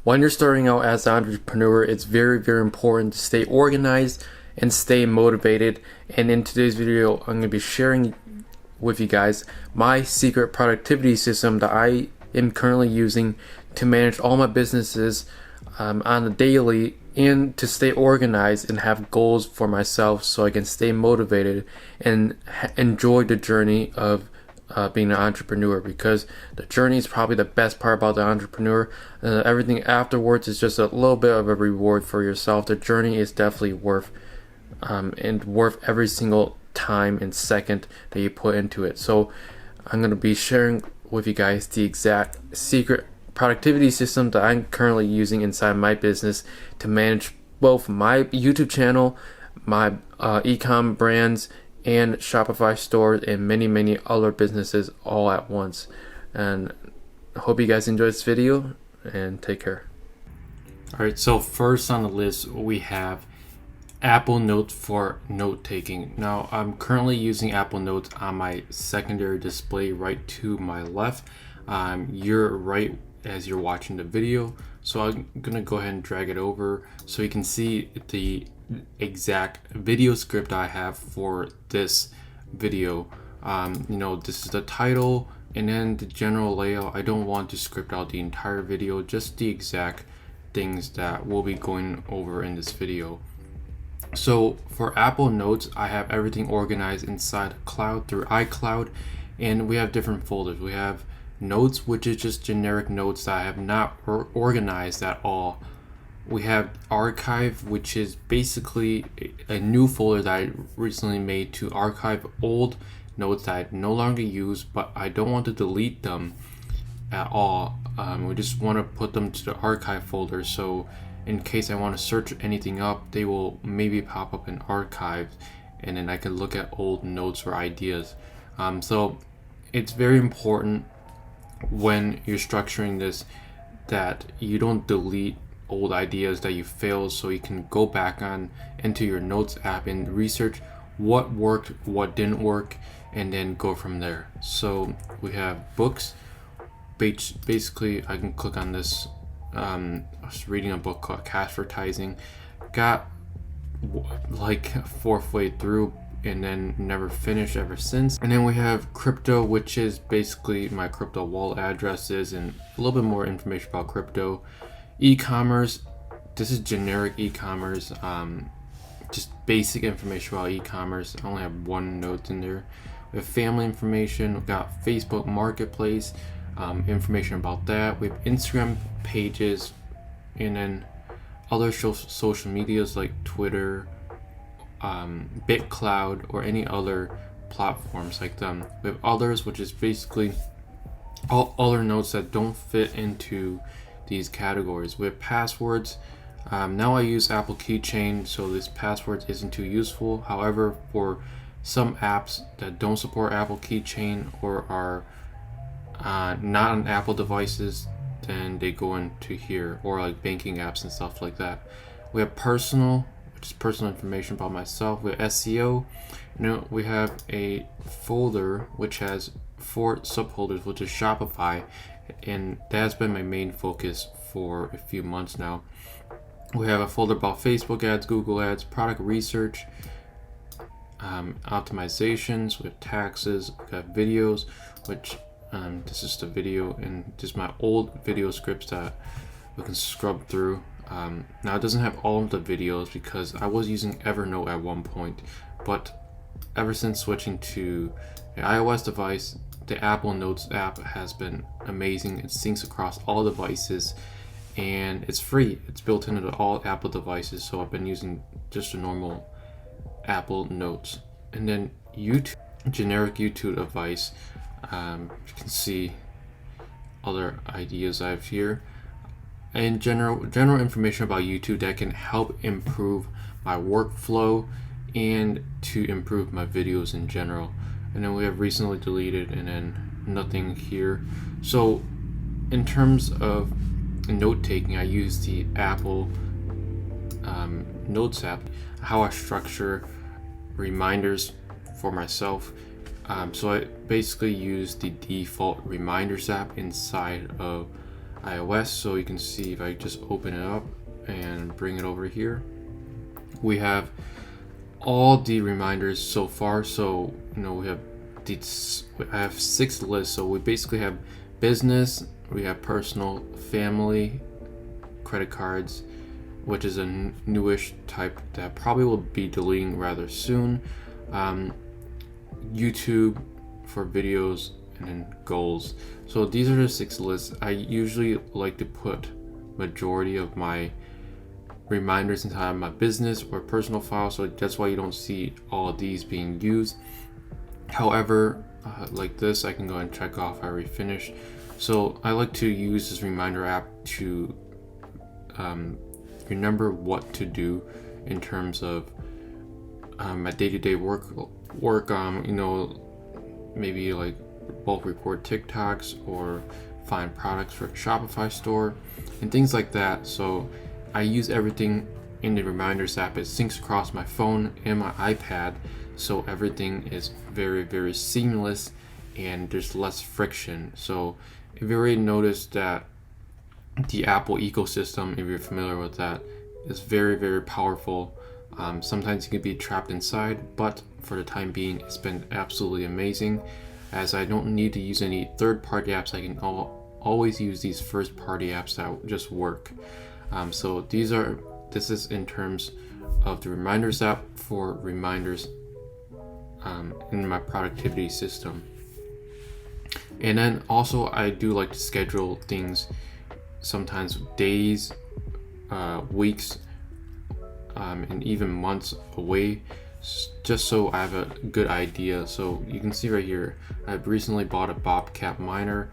when you're starting out as an entrepreneur, it's very, very important to stay organized and stay motivated. And in today's video, I'm going to be sharing with you guys my secret productivity system that I am currently using to manage all my businesses on a daily, and to stay organized and have goals for myself so I can stay motivated and enjoy the journey of being an entrepreneur, because the journey is probably the best part about the entrepreneur. Everything afterwards is just a little bit of a reward for yourself. The journey is definitely worth every single time and second that you put into it. So I'm going to be sharing with you guys the exact secret productivity system that I'm currently using inside my business to manage both my YouTube channel, my e-com brands, and Shopify stores, and many other businesses all at once. And I hope you guys enjoy this video, and take care. Alright, so first on the list we have Apple Notes for note taking. Now I'm currently using Apple Notes on my secondary display right to my left. You're right as you're watching the video, so I'm gonna go ahead and drag it over so you can see the exact video script I have for this video. This is the title and then the general layout. I don't want to script out the entire video, just the exact things that we'll be going over in this video. So for Apple Notes, I have everything organized inside cloud through iCloud, and we have different folders. We have Notes, which is just generic notes that I have not organized at all. We have Archive, which is basically a new folder that I recently made to archive old notes that I no longer use, but I don't want to delete them at all. We just want to put them to the archive folder, so in case I want to search anything up, they will maybe pop up in archive, and then I can look at old notes or ideas. So it's very important when you're structuring this that you don't delete old ideas that you failed, so you can go back on into your Notes app and research what worked, what didn't work, and then go from there. So we have books. Basically I can click on this. I was reading a book called Advertising, got like fourth way through and then never finished ever since. And then we have crypto, which is basically my crypto wallet addresses and a little bit more information about crypto. E-commerce, this is generic e-commerce, just basic information about e-commerce. I only have one note in there. We have family information. We've got Facebook Marketplace, information about that. We have Instagram pages, and then other social medias like Twitter, BitCloud, or any other platforms like them. We have others, which is basically all other notes that don't fit into these categories. We have passwords. Now I use Apple Keychain, so this password isn't too useful. However, for some apps that don't support Apple Keychain or are not on Apple devices, then they go into here, or like banking apps and stuff like that. We have personal, which is personal information about myself. We have SEO. We have a folder which has 4 subfolders, which is Shopify, and that has been my main focus for a few months now. We have a folder about Facebook ads, Google ads, product research, optimizations. We have taxes. We have videos, which this is the video, and just my old video scripts that we can scrub through. Now it doesn't have all of the videos because I was using Evernote at one point, but ever since switching to an iOS device, the Apple Notes app has been amazing. It syncs across all devices and it's free. It's built into all Apple devices, so I've been using just a normal Apple Notes. And then YouTube, generic YouTube device. You can see other ideas I have here, and general information about YouTube that can help improve my workflow and to improve my videos in general. And then we have recently deleted, and then nothing here. So in terms of note taking, I use the Apple Notes app. How I structure reminders for myself. So I basically use the default reminders app inside of iOS. So you can see if I just open it up and bring it over here, we have all the reminders so far. So we have I have 6 lists. So we basically have business, we have personal, family, credit cards, which is a newish type that probably will be deleting rather soon, YouTube for videos, and then goals. So these are the 6 lists. I usually like to put majority of my reminders inside my business or personal file, so that's why you don't see all of these being used. However, like this, I can go and check off I already finished. So I like to use this reminder app to remember what to do in terms of my day-to-day work. Maybe like bulk record TikToks or find products for a Shopify store and things like that. So I use everything in the reminders app. It syncs across my phone and my iPad, so everything is very, very seamless and there's less friction. So if you already noticed that the Apple ecosystem, if you're familiar with that, is very, very powerful. Sometimes you can be trapped inside, but for the time being, it's been absolutely amazing, as I don't need to use any third-party apps. I can always use these first-party apps that just work. So this is in terms of the reminders app for reminders in my productivity system. And then also I do like to schedule things, sometimes days, weeks, and even months away, just so I have a good idea. So you can see right here, I've recently bought a Bobcat miner.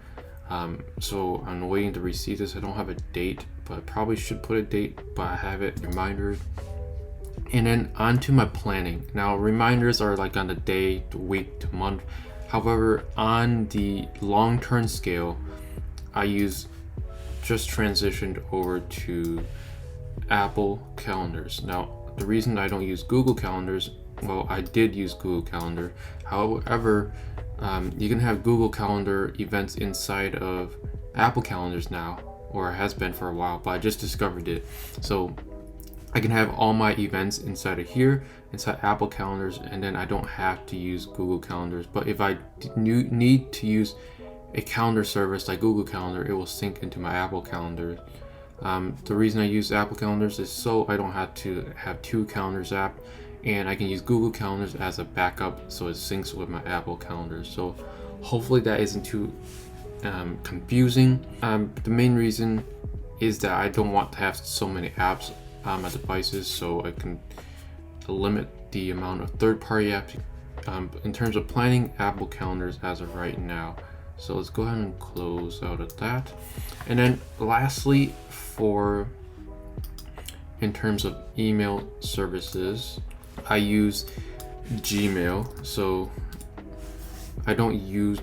So I'm waiting to receive this. I don't have a date, but I probably should put a date, but I have it reminded. And then onto my planning. Now reminders are like on the day, to week, to month. However, on the long-term scale, I just transitioned over to Apple calendars. Now the reason I don't use Google calendars, well, I did use Google Calendar. However, you can have Google Calendar events inside of Apple calendars now, or it has been for a while, but I just discovered it. So I can have all my events inside of here, inside Apple calendars, and then I don't have to use Google calendars. But if I need to use a calendar service like Google Calendar, it will sync into my Apple calendar. The reason I use Apple calendars is so I don't have to have 2 calendars app, and I can use Google calendars as a backup, so it syncs with my Apple calendars. So hopefully that isn't too confusing. The main reason is that I don't want to have so many apps on my devices, so I can limit the amount of third-party apps. In terms of planning, Apple calendars as of right now. So let's go ahead and close out of that. And then lastly, in terms of email services, I use Gmail. So I don't use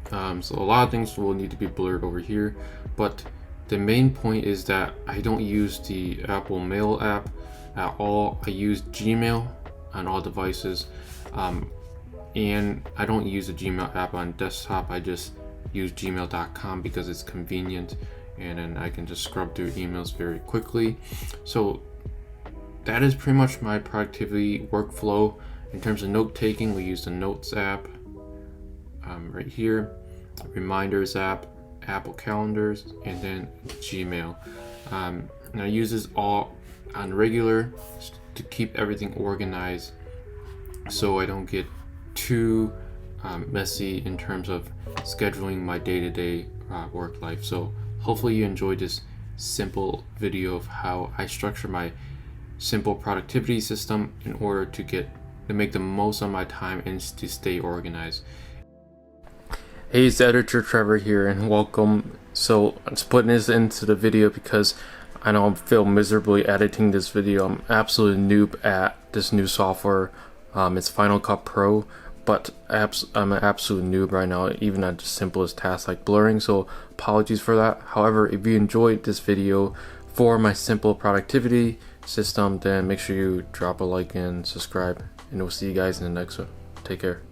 so a lot of things will need to be blurred over here, but the main point is that I don't use the Apple Mail app at all. I use Gmail on all devices, and I don't use the Gmail app on desktop. I just use gmail.com because it's convenient, and then I can just scrub through emails very quickly. So that is pretty much my productivity workflow. In terms of note taking, we use the Notes app right here, Reminders app, Apple calendars, and then Gmail. And I use this all on regular to keep everything organized, so I don't get too messy in terms of scheduling my day-to-day work life. So hopefully you enjoyed this simple video of how I structure my simple productivity system in order to make the most of my time and to stay organized. Hey, it's Editor Trevor here, and welcome. So I'm just putting this into the video because I know I feel miserably editing this video. I'm absolute noob at this new software. It's Final Cut Pro, but I'm an absolute noob right now, even at the simplest tasks like blurring, so apologies for that. However, if you enjoyed this video for my simple productivity system, then make sure you drop a like and subscribe, and we'll see you guys in the next one. Take care.